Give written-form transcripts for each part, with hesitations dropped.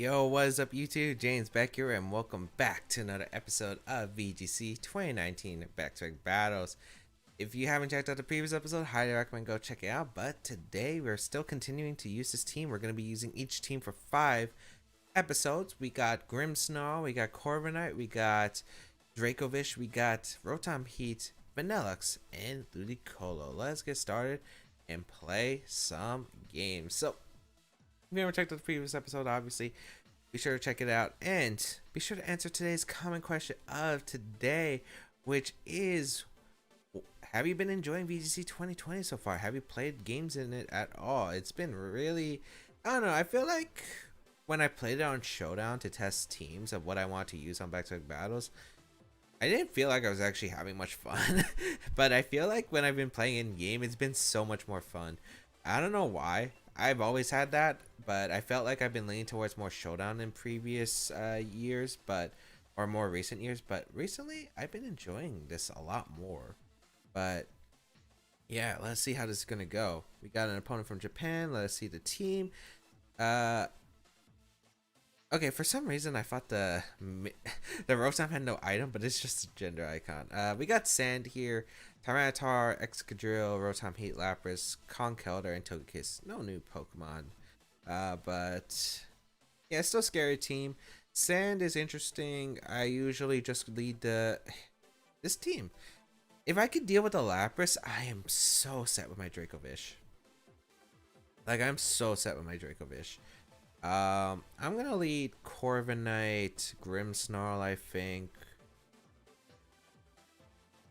Yo, what is up YouTube? James Baek here and welcome back to another episode of VGC 2019 Baek Battles. If you haven't checked out the previous episode, highly recommend go check it out. But today we're still continuing to use this team. We're going to be using each team for 5 episodes. We got Grimmsnarl, we got Corviknight, we got Dracovish, we got Rotom Heat, Vanillux, and Ludicolo. Let's get started and play some games. So if you haven't checked out the previous episode, obviously, be sure to check it out. And be sure to answer today's common question of today, which is, have you been enjoying VGC 2020 so far? Have you played games in it at all? It's been really, I don't know, I feel like when I played it on Showdown to test teams of what I want to use on Baek Battles, I didn't feel like I was actually having much fun. But I feel like when I've been playing in game, it's been so much more fun. I don't know why. I've always had that, but I felt like I've been leaning towards more Showdown in previous years, or more recent years. But recently, I've been enjoying this a lot more. But yeah, let's see how this is gonna go. We got an opponent from Japan. Let's see the team. Okay, for some reason I thought the Rotom had no item, but it's just a gender icon. We got Sand here, Tyranitar, Excadrill, Rotom Heat, Lapras, Conkeldurr, and Togekiss. No new Pokemon, but yeah, still scary team. Sand is interesting. I usually just lead this team. If I could deal with the Lapras, I am so set with my Dracovish. Like, I'm so set with my Dracovish. I'm gonna lead Corviknight, Grimmsnarl, I think.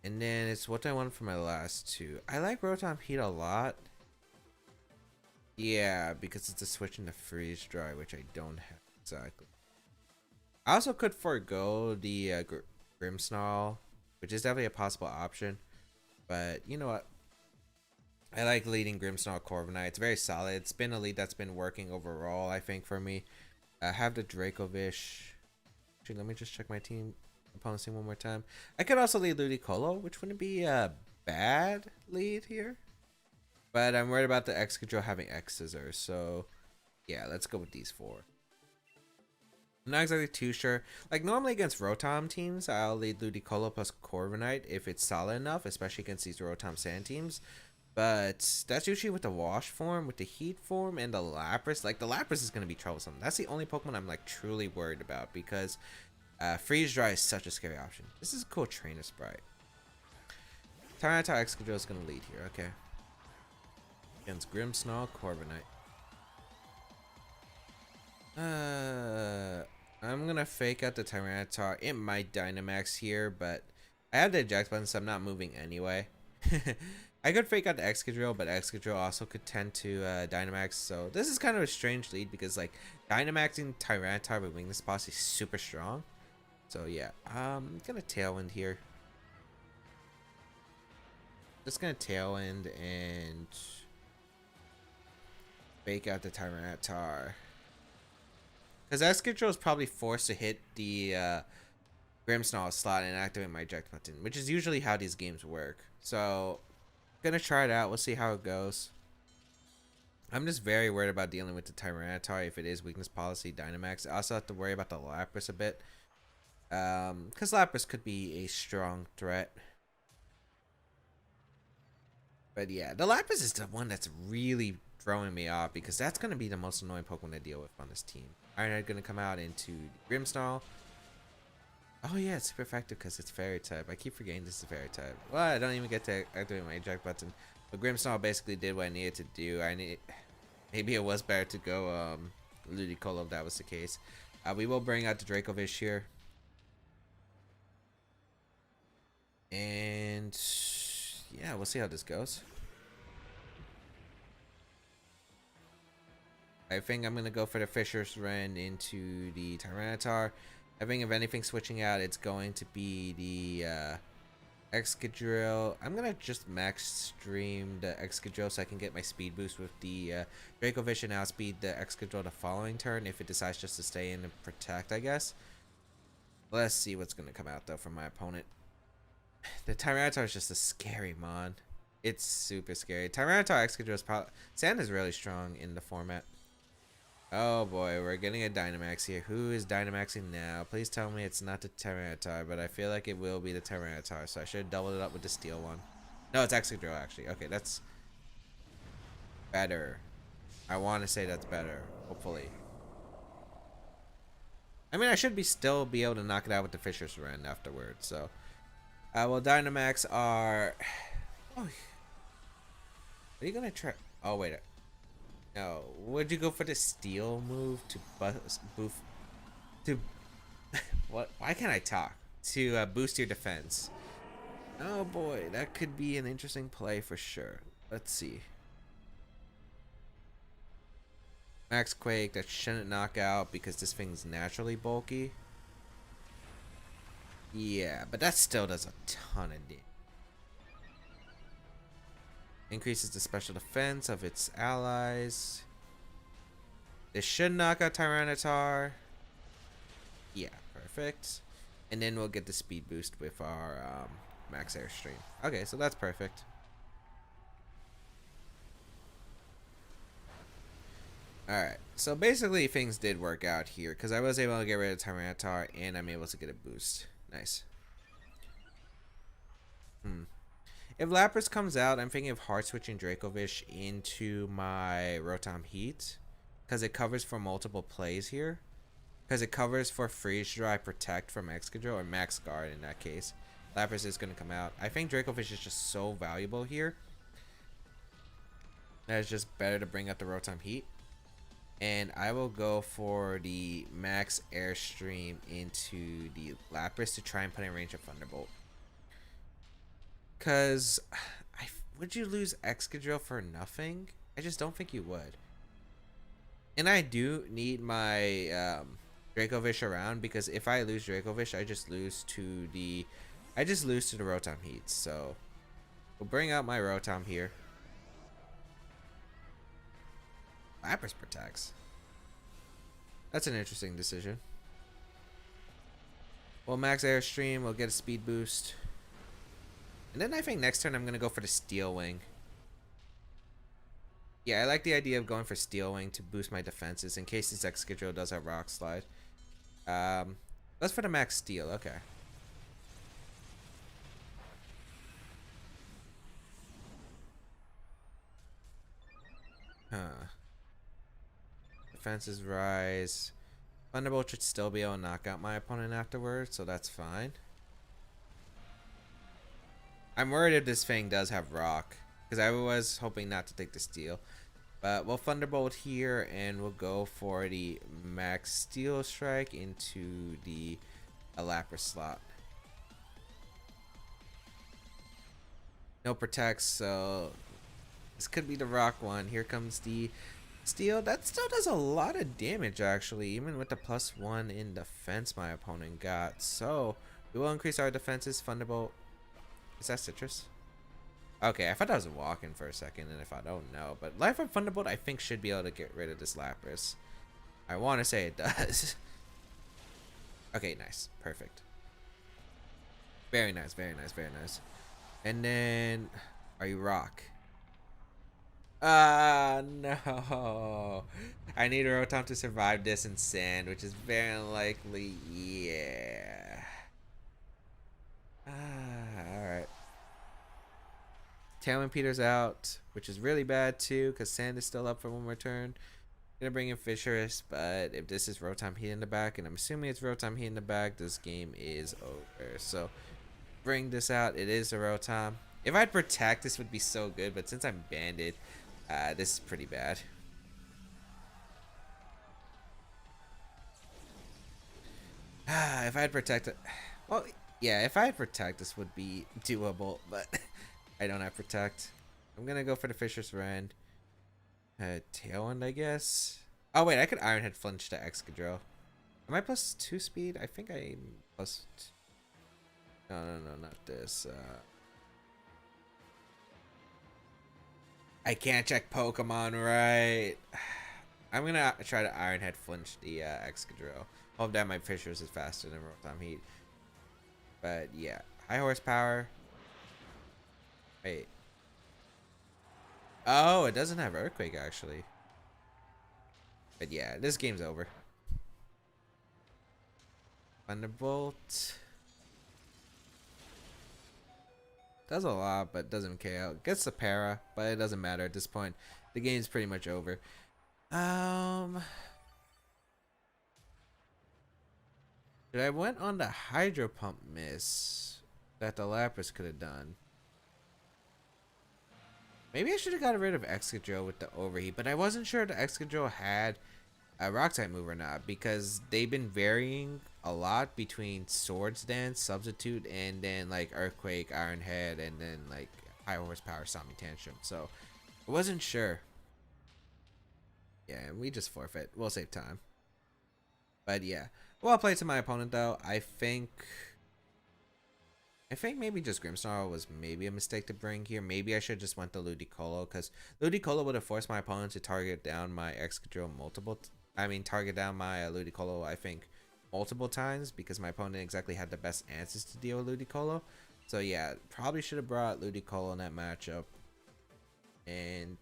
And then it's what I want for my last two. I like Rotom Heat a lot. Yeah, because it's a switch into Freeze Dry, which I don't have exactly. I also could forego the Grimmsnarl, which is definitely a possible option. But you know what? I like leading Grimmsnarl Corviknight. It's very solid. It's been a lead that's been working overall, I think, for me. I have the Dracovish. Actually, let me just check my team opponent's team one more time. I could also lead Ludicolo, which wouldn't be a bad lead here. But I'm worried about the Excadrill having X Scissors. So, yeah, let's go with these 4. I'm not exactly too sure. Like, normally against Rotom teams, I'll lead Ludicolo plus Corviknight if it's solid enough, especially against these Rotom Sand teams. But that's usually with the Wash form, with the Heat form, and the Lapras. Like, the Lapras is going to be troublesome. That's the only Pokemon I'm, like, truly worried about. Because Freeze Dry is such a scary option. This is a cool Trainer Sprite. Tyranitar Excadrill is going to lead here. Okay. Against Grimmsnarl, Corviknight. I'm going to fake out the Tyranitar. It might Dynamax here, but I have the eject button, so I'm not moving anyway. I could fake out the Excadrill, but Excadrill also could tend to Dynamax. So this is kind of a strange lead because like Dynamaxing Tyranitar with Wingless Boss is super strong. So yeah, I'm gonna Tailwind here. Just gonna Tailwind and fake out the Tyranitar. Because Excadrill is probably forced to hit the Grimmsnarl slot and activate my eject button, which is usually how these games work. So gonna try it out. We'll see how it goes. I'm just very worried about dealing with the Tyranitar if it is weakness policy Dynamax. I also have to worry about the Lapras a bit, because Lapras could be a strong threat. But yeah, the Lapras is the one that's really throwing me off because that's gonna be the most annoying Pokemon to deal with on this team. Ironhead gonna come out into Grimmsnarl. Oh yeah, it's super effective because it's Fairy type. I keep forgetting this is Fairy type. Well, I don't even get to activate my eject button. But Grimmsnarl basically did what I needed to do. Maybe it was better to go Ludicolo if that was the case. We will bring out the Dracovish here. And yeah, we'll see how this goes. I think I'm gonna go for the Fisher's Wren into the Tyranitar. I think if anything switching out, it's going to be the Excadrill. I'm gonna just max stream the Excadrill so I can get my speed boost with the Dracovish and outspeed the Excadrill the following turn if it decides just to stay in and protect, I guess. Let's see what's gonna come out though from my opponent. The Tyranitar is just a scary mon. It's super scary. Tyranitar Excadrill is probably... Sand is really strong in the format. Oh boy, we're getting a Dynamax here. Who is Dynamaxing now? Please tell me it's not the Tyranitar, but I feel like it will be the Tyranitar, so I should have doubled it up with the Steel one. No, it's Excadrill actually. Okay, that's better. I want to say that's better, hopefully. I mean, I should still be able to knock it out with the Fisher's Rend afterwards, so. Well, Dynamax are... Oh, are you gonna try? Oh wait, no. Would you go for the Steel move to boost to what? Why can't I talk? To boost your defense. Oh boy, that could be an interesting play for sure. Let's see. Max Quake, that shouldn't knock out because this thing's naturally bulky. Yeah, but that still does a ton of damage. Increases the special defense of its allies. This should knock out Tyranitar. Yeah, perfect. And then we'll get the speed boost with our max airstream. Okay, so that's perfect. Alright, so basically things did work out here because I was able to get rid of Tyranitar and I'm able to get a boost. Nice. If Lapras comes out, I'm thinking of hard switching Dracovish into my Rotom Heat because it covers for multiple plays here. Because it covers for Freeze Dry, Protect from Excadrill, or Max Guard in that case. Lapras is going to come out. I think Dracovish is just so valuable here that it's just better to bring up the Rotom Heat. And I will go for the Max Airstream into the Lapras to try and put in range of Thunderbolt. Because would you lose Excadrill for nothing? I just don't think you would. And I do need my Dracovish around because if I lose Dracovish, I just lose to the Rotom Heats. So we'll bring out my Rotom here. Lapras protects. That's an interesting decision. Well, Max Airstream, we'll get a speed boost. And then I think next turn I'm going to go for the Steel Wing. Yeah, I like the idea of going for Steel Wing to boost my defenses in case this Excadrill does have Rock Slide. Let's for the Max Steel, okay. Huh. Defenses rise. Thunderbolt should still be able to knock out my opponent afterwards, so that's fine. I'm worried if this thing does have Rock, because I was hoping not to take the Steel. But we'll Thunderbolt here, and we'll go for the Max Steel Strike into the Lapras slot. No protects, so this could be the Rock one. Here comes the Steel. That still does a lot of damage, actually, even with the +1 in defense my opponent got. So we will increase our defenses. Thunderbolt. Is that Citrus? Okay, I thought that was a walk-in for a second, and if I don't know. But Life from Thunderbolt, I think, should be able to get rid of this Lapras. I want to say it does. Okay, nice. Perfect. Very nice, very nice, very nice. And then, are you Rock? No. I need a Rotom to survive this in Sand, which is very unlikely. Yeah. Alright. Tailwind Peter's out, which is really bad too, because Sand is still up for one more turn. Gonna bring in Fissurus, but if this is Rotom Heat in the back, and I'm assuming it's Rotom Heat in the back, this game is over. So, bring this out. It is a Rotom. If I'd Protect, this would be so good, but since I'm banded, this is pretty bad. If I had Protect, well, yeah, if I had Protect, this would be doable, but I don't have Protect. I'm gonna go for the Fisher's Rend. Tailwind, I guess. Oh wait, I could Iron Head flinch to Excadrill. Am I +2 speed? I think I'm plus. No, not this. I can't check Pokemon right. I'm gonna try to Iron Head flinch the Excadrill. Hope that my Fishers is faster than Rotom Heat. But yeah, high horsepower. Wait. Oh, it doesn't have Earthquake actually. But yeah, this game's over. Thunderbolt does a lot, but doesn't KO. Gets the para, but it doesn't matter at this point. The game's pretty much over. Should I went on the Hydro Pump miss that the Lapras could have done? Maybe I should have got rid of Excadrill with the overheat, but I wasn't sure if the Excadrill had a rock type move or not, because they've been varying a lot between Swords Dance, Substitute, and then like Earthquake, Iron Head, and then like High Horsepower Sami Tantrum. So I wasn't sure. Yeah, we just forfeit. We'll save time. But yeah, well played to my opponent though. I think maybe just Grimmsnarl was maybe a mistake to bring here. Maybe I should just went to Ludicolo, because Ludicolo would have forced my opponent to target down my Excadrill target down my Ludicolo, I think, multiple times, because my opponent exactly had the best answers to deal with Ludicolo. So yeah, probably should have brought Ludicolo in that matchup. And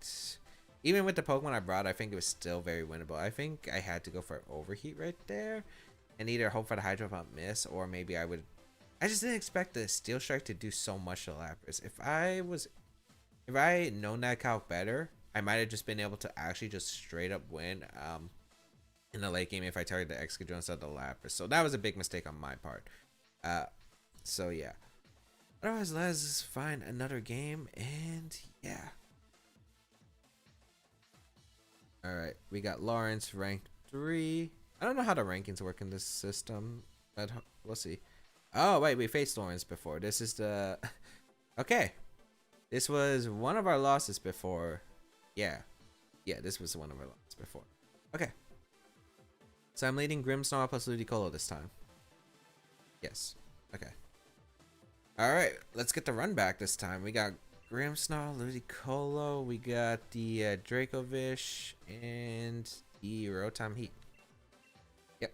even with the Pokemon I brought, I think it was still very winnable. I think I had to go for overheat right there and either hope for the Hydro Pump miss, or maybe I just didn't expect the Steel Strike to do so much to Lapras. If I had known that calc better, I might have just been able to actually just straight up win in the late game if I targeted the Excadrill instead of the Lapras. So that was a big mistake on my part. So yeah. Otherwise, let's find another game, and yeah. Alright, we got Lawrence ranked 3. I don't know how the rankings work in this system, but we'll see. Oh, wait, we faced Lawrence before. This is the... Okay. This was one of our losses before. Yeah. Yeah, this was one of our losses before. Okay. So I'm leading Grimmsnarl plus Ludicolo this time. Yes. Okay. Alright, let's get the run back this time. We got Grimmsnarl, Ludicolo, we got the Dracovish, and the Rotom Heat. Yep.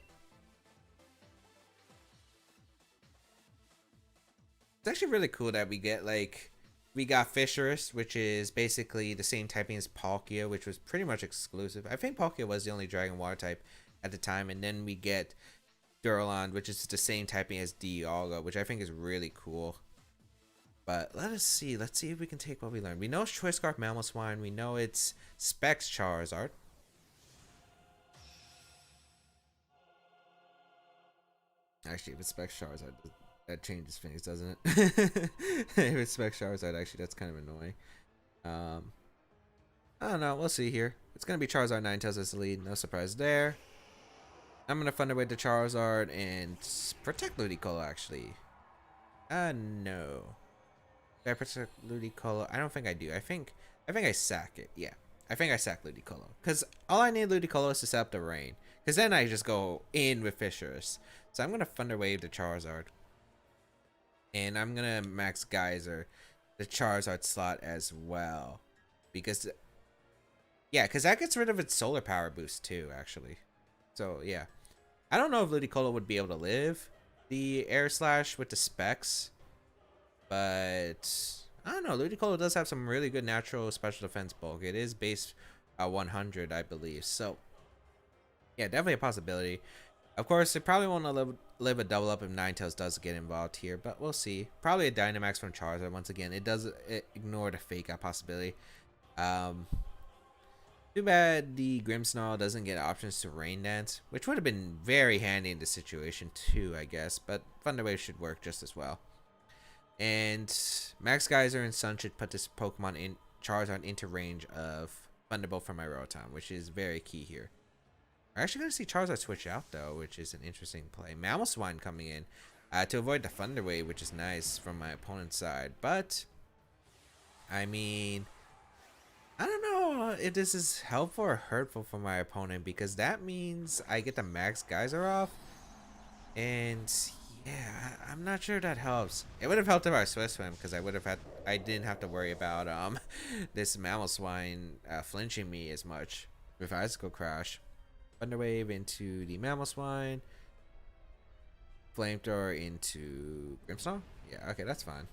It's actually really cool that we got Fissurus, which is basically the same typing as Palkia, which was pretty much exclusive. I think Palkia was the only Dragon Water type at the time, and then we get Duralond, which is the same typing as Dialga, which I think is really cool. But let's see if we can take what we learned. We know it's Choice Scarf Mamoswine. We know it's Specs Charizard. Actually, if it's Specs Charizard, that changes things, doesn't it? If it's Specs Charizard, actually, that's kind of annoying. I don't know. We'll see here. It's going to be Charizard Ninetales as the lead. No surprise there. I'm going to Thunder Wave the Charizard and protect Ludicolo, actually. No. Do I protect Ludicolo? I don't think I do. I think I sack it. Yeah. I think I sack Ludicolo. Because all I need Ludicolo is to set up the rain. Because then I just go in with Fissurus. So I'm going to Thunder Wave the Charizard. And I'm going to Max Geyser the Charizard slot as well. Because... Yeah, because that gets rid of its Solar Power boost too, actually. So, yeah. I don't know if Ludicolo would be able to live the Air Slash with the Specs. But I don't know. Ludicolo does have some really good natural special defense bulk. It is base 100, I believe. So, yeah, definitely a possibility. Of course, it probably won't live a double up if Ninetales does get involved here, but we'll see. Probably a Dynamax from Charizard. Once again, it does ignore the fake out possibility. Too bad the Grimmsnarl doesn't get options to Rain Dance, which would have been very handy in this situation too, I guess. But Thunder Wave should work just as well. And Max Geyser and Sun should put this Pokemon in Charizard into range of Thunderbolt from my Rotom, which is very key here. We're actually going to see Charizard switch out though, which is an interesting play. Mamoswine coming in to avoid the Thunder Wave, which is nice from my opponent's side. But I mean, I don't know if this is helpful or hurtful for my opponent, because that means I get the Max Geyser off, and yeah, I'm not sure that helps. It would have helped if I Swiss Swim, because I didn't have to worry about this Mamoswine flinching me as much with Icicle Crash. Thunder Wave into the Mamoswine, Flamethrower into Grimmsnarl. Yeah, okay, that's fine.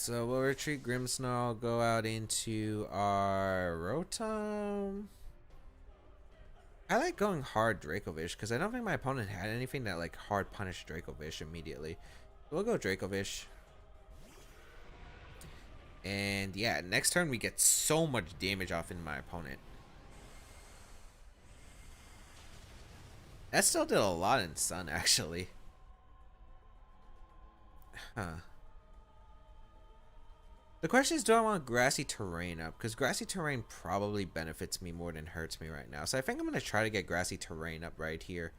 So we'll retreat Grimmsnarl, go out into our Rotom. I like going hard Dracovish because I don't think my opponent had anything that like hard punished Dracovish immediately. So we'll go Dracovish. And yeah, next turn we get so much damage off in my opponent. That still did a lot in Sun, actually. Huh. The question is, do I want grassy terrain up? Because grassy terrain probably benefits me more than hurts me right now. So I think I'm going to try to get grassy terrain up right here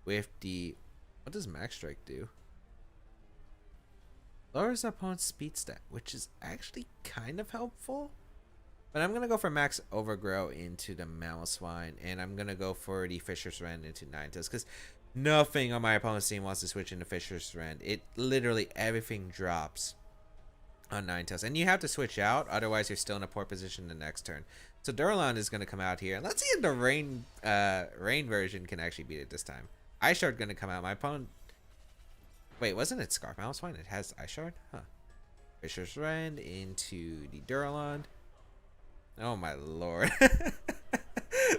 with the... What does Max Strike do? Lowers the opponent's speed stat, which is actually kind of helpful. But I'm going to go for Max Overgrow into the Mamoswine, and I'm going to go for the Fisher's Rend into Ninetales, because nothing on my opponent's team wants to switch into Fisher's Rend. It literally, everything drops on Ninetales, and you have to switch out, otherwise you're still in a poor position the next turn. So Duralon is going to come out here, and let's see if the rain version can actually beat it this time. Ice Shard going to come out. My opponent... Wait, wasn't it Scarf Mamoswine? It has Ice Shard? Huh. Fisher's Rend into the Duralon. Oh my lord.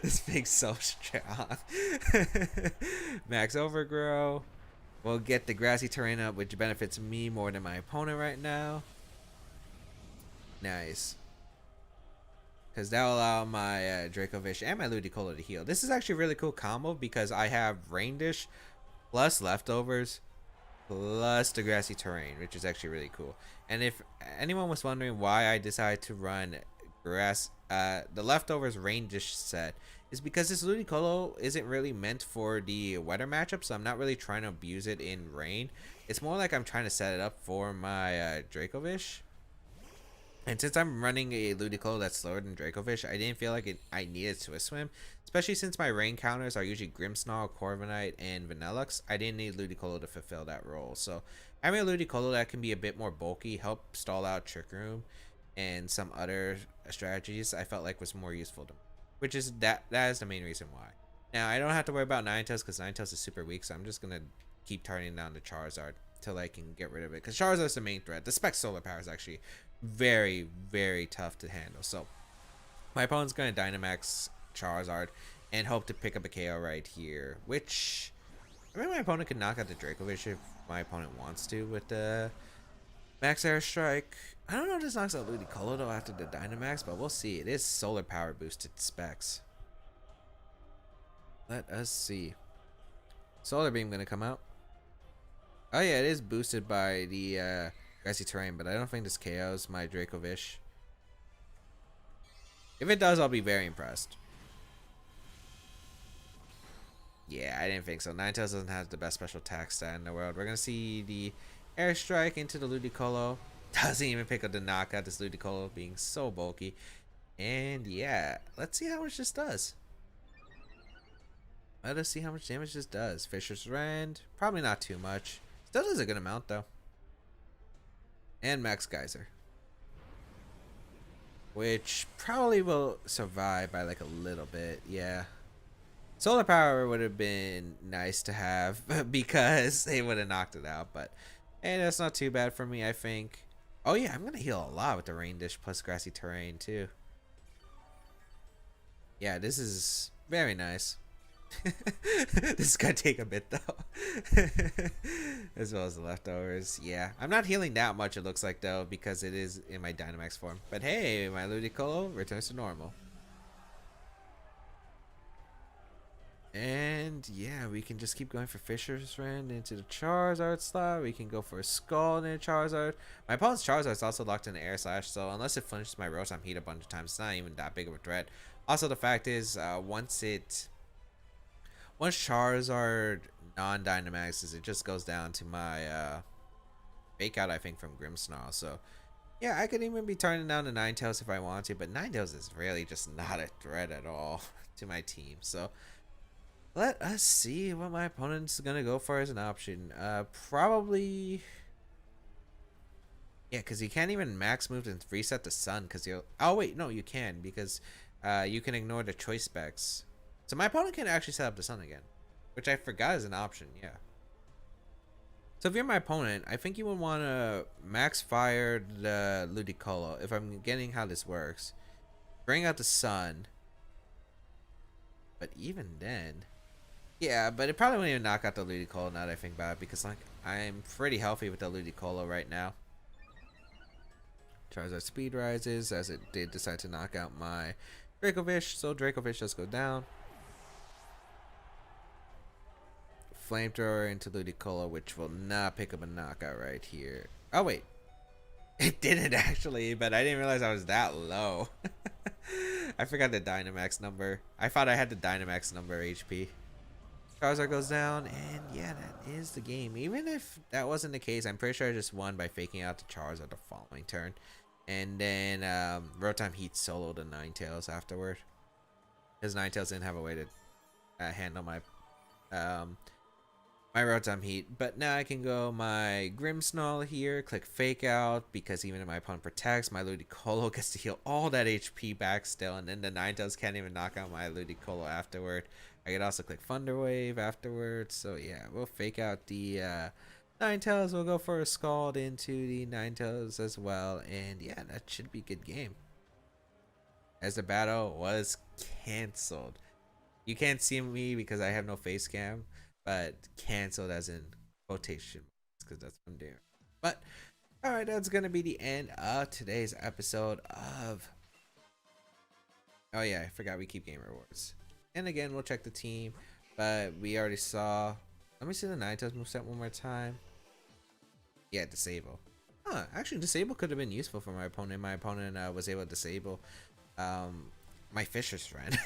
This thing's so strong. Max Overgrow. We'll get the grassy terrain up, which benefits me more than my opponent right now. Nice. Because that will allow my Dracovish and my Ludicolo to heal. This is actually a really cool combo because I have Rain Dish plus Leftovers plus the grassy terrain, which is actually really cool. And if anyone was wondering why I decided to run the Leftovers Rain Dish set, is because this Ludicolo isn't really meant for the weather matchup, so I'm not really trying to abuse it in rain. It's more like I'm trying to set it up for my Dracovish. And since I'm running a Ludicolo that's slower than Dracovish, I didn't feel like I needed Swift Swim. Especially since my rain counters are usually Grimmsnarl, Corviknight, and Vanillux. I didn't need Ludicolo to fulfill that role. So having a Ludicolo that can be a bit more bulky, help stall out Trick Room, and some other strategies I felt like was more useful to me. Which is that is the main reason why. Now I don't have to worry about Ninetales because Ninetales is super weak, so I'm just gonna keep turning down the Charizard till I can get rid of it. Because Charizard is the main threat. The Spec Solar Power is actually very, very tough to handle. So my opponent's gonna Dynamax Charizard and hope to pick up a KO right here. Which I mean, my opponent could knock out the Dracovish if my opponent wants to with the Max Air Strike. I don't know if this knocks out Ludicolo though after the Dynamax, but we'll see. It is solar power boosted specs. Let us see. Solar Beam gonna come out. Oh yeah, it is boosted by the grassy terrain, but I don't think this KOs my Dracovish. If it does, I'll be very impressed. Yeah, I didn't think so. Ninetales doesn't have the best special attack stat in the world. We're gonna see the Air Strike into the Ludicolo. Doesn't even pick up the knockout, this Ludicolo being so bulky. And yeah, let's see how much this does. Let us see how much damage this does. Fisher's Rend, probably not too much. Still does a good amount though. And Max Geyser, which probably will survive by like a little bit. Yeah. Solar Power would have been nice to have because they would have knocked it out, but hey, that's not too bad for me, I think. Oh yeah, I'm gonna heal a lot with the Rain Dish plus Grassy Terrain too. Yeah, this is very nice. This is gonna take a bit though. As well as the Leftovers. Yeah, I'm not healing that much, it looks like though, because it is in my Dynamax form. But hey, my Ludicolo returns to normal. And yeah, we can just keep going for Fisher's Rend into the Charizard slot. We can go for a Scald into Charizard. My opponent's Charizard is also locked in the Air Slash, so unless it flinches my Rotom Heat a bunch of times, it's not even that big of a threat. Also, the fact is, once Charizard non-Dynamaxes, it just goes down to my Fake Out, I think, from Grimmsnarl. So yeah, I could even be turning down the Ninetales if I want to, but Ninetales is really just not a threat at all to my team. So let us see what my opponent's gonna go for as an option. Probably, yeah, because you can't even max move and reset the sun because you'll. Oh wait, no, you can because you can ignore the choice specs. So my opponent can actually set up the sun again, which I forgot is an option. Yeah. So if you're my opponent, I think you would want to max fire the Ludicolo. If I'm getting how this works, bring out the Sun. But even then, yeah, but it probably wouldn't even knock out the Ludicolo now that I think about it, because like I'm pretty healthy with the Ludicolo right now. Charizard speed rises as it did decide to knock out my Dracovish, so Dracovish does go down. Flamethrower into Ludicolo, which will not pick up a knockout right here. Oh wait, it didn't actually, but I didn't realize I was that low. I forgot the Dynamax number. I thought I had the Dynamax number HP. Charizard goes down, and yeah, that is the game. Even if that wasn't the case, I'm pretty sure I just won by faking out the Charizard the following turn. And then Rotom Heat soloed the Ninetales afterward. Because Ninetales didn't have a way to handle my my Rotom Heat. But now I can go my Grimmsnarl here, click Fake Out, because even if my opponent protects, my Ludicolo gets to heal all that HP back still, and then the Ninetales can't even knock out my Ludicolo afterward. I could also click Thunder Wave afterwards. So yeah, we'll fake out the Ninetales. We'll go for a Scald into the Ninetales as well, and yeah, that should be a good game. As the battle was canceled. You can't see me because I have no face cam, but canceled as in quotation marks, because that's what I'm doing. But alright, that's gonna be the end of today's episode of, oh yeah, I forgot we keep game rewards. And again, we'll check the team, but we already saw, let me see the Ninetales moveset one more time. Yeah, disable. Huh, actually disable could have been useful for my opponent. My opponent was able to disable my Fisher's friend.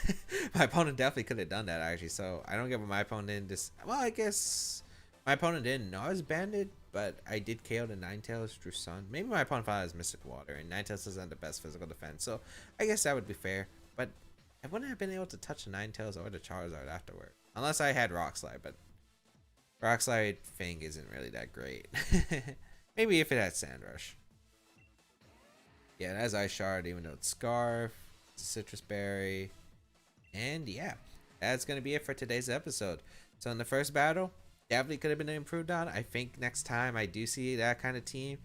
My opponent definitely could have done that actually, so I don't get what my opponent did. Well, I guess my opponent didn't know I was banded, but I did KO the Ninetales through Sun. Maybe my opponent thought I was Mystic Water, and Ninetales isn't the best physical defense, so I guess that would be fair. But I wouldn't have been able to touch the Ninetales or the Charizard afterward, unless I had Rock Slide, but Rock Slide thing isn't really that great. Maybe if it had Sand Rush. Yeah, it has Ice Shard, even though it's Scarf, it's a Citrus Berry, and yeah, that's gonna be it for today's episode. So in the first battle, definitely could have been improved on. I think next time I do see that kind of team,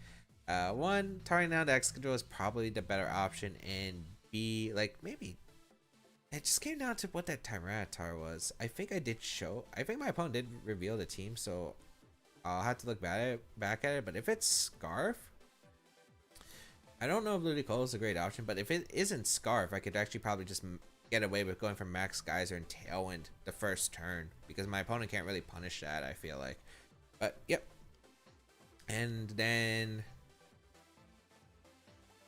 one, targeting down the Excadrill is probably the better option, and B, like maybe it just came down to what that Tyranitar was. I think I did show. I think my opponent did reveal the team, so I'll have to look back at it. But if it's Scarf, I don't know if Ludicolo is a great option. But if it isn't Scarf, I could actually probably just get away with going for Max Geyser and Tailwind the first turn, because my opponent can't really punish that, I feel like. But yep. And then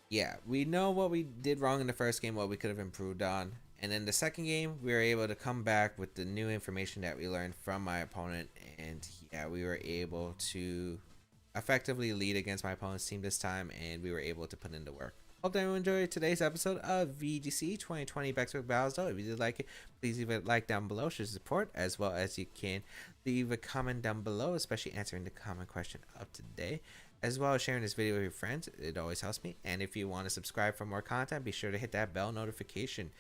yeah, we know what we did wrong in the first game, what we could have improved on. And in the second game, we were able to come back with the new information that we learned from my opponent. And yeah, we were able to effectively lead against my opponent's team this time, and we were able to put in the work. Hope that you enjoyed today's episode of VGC 2020 Back Battles. If you did like it, please leave a like down below, show support, as well as you can leave a comment down below, especially answering the comment question of today, as well as sharing this video with your friends. It always helps me. And if you want to subscribe for more content, be sure to hit that bell notification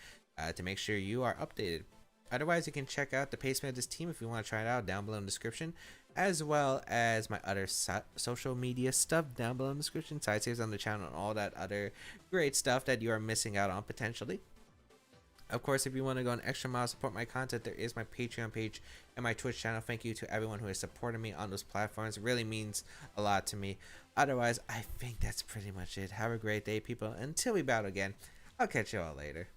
to make sure you are updated. Otherwise, you can check out the placement of this team if you want to try it out down below in the description, as well as my other social media stuff down below in the description, side saves on the channel, and all that other great stuff that you are missing out on potentially. Of course, if you want to go an extra mile to support my content, there is my Patreon page and my Twitch channel. Thank you to everyone who has supported me on those platforms. It really means a lot to me. Otherwise, I think that's pretty much it. Have a great day, people. Until we battle again, I'll catch you all later.